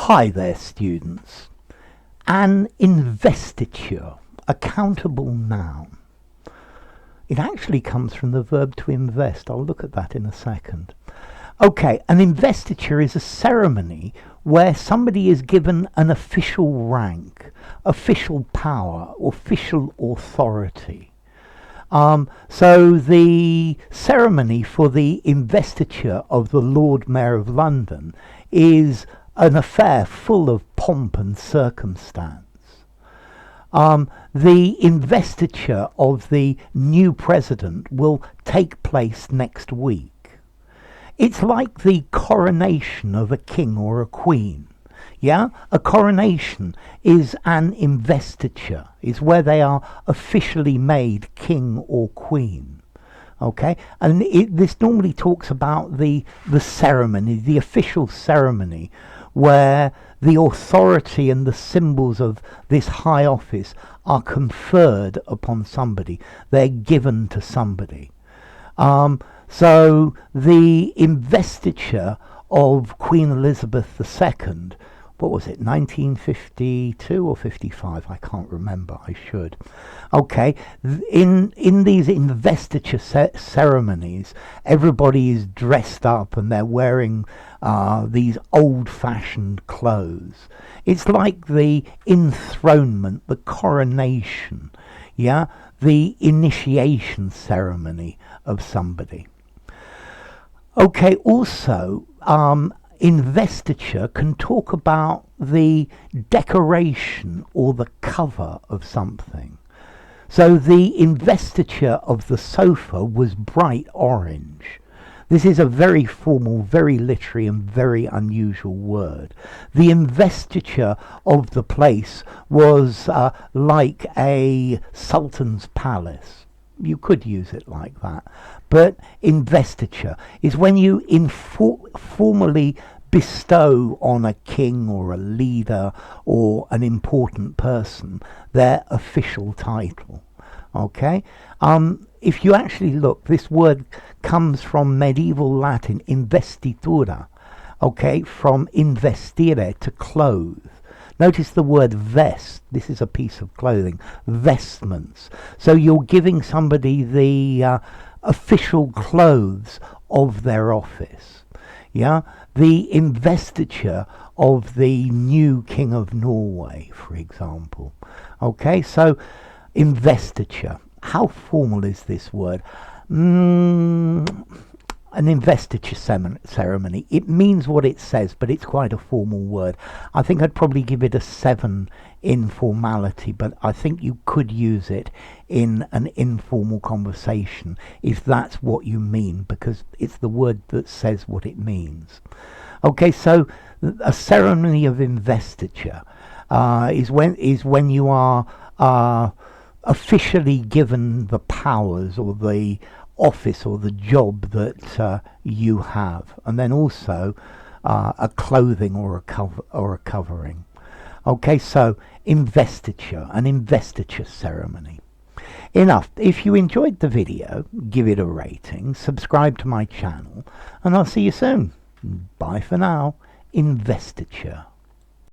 Hi there, students. An investiture, a countable noun. It actually comes from the verb to invest. I'll look at that in a second. Okay, an investiture is a ceremony where somebody is given an official rank, official power, official authority. So the ceremony for the investiture of the Lord Mayor of London is an affair full of pomp and circumstance. The investiture of the new president will take place next week. It's like the coronation of a king or a queen. Yeah, a coronation is an investiture, is where they are officially made king or queen. Okay, and this normally talks about the ceremony, the official ceremony, where the authority and the symbols of this high office are conferred upon somebody. They're given to somebody. So the investiture of Queen Elizabeth II, what was it, 1952 or 55? I can't remember, I should. Okay, in these investiture ceremonies, everybody is dressed up and they're wearing these old-fashioned clothes. It's like the enthronement, the coronation, yeah, the initiation ceremony of somebody. Okay, also, investiture can talk about the decoration or the cover of something. So the investiture of the sofa was bright orange. This is a very formal, very literary and very unusual word. The investiture of the place was like a sultan's palace. You could use it like that. But investiture is when you formally bestow on a king or a leader or an important person their official title. Okay? If you actually look, this word comes from medieval Latin, investitura, okay, from investire, to clothe. Notice the word vest. This is a piece of clothing. Vestments. So you're giving somebody the official clothes of their office. Yeah? The investiture of the new King of Norway, for example. Okay, so investiture. How formal is this word? An investiture ceremony. It means what it says, but it's quite a formal word. I think I'd probably give it a 7 in formality, but I think you could use it in an informal conversation if that's what you mean, because it's the word that says what it means. Okay, so a ceremony of investiture is when you are officially given the powers or the office or the job that you have, and then also a clothing or a covering. Okay, so investiture, an investiture ceremony. Enough. If you enjoyed the video, give it a rating, subscribe to my channel, and I'll see you soon. Bye for now. Investiture.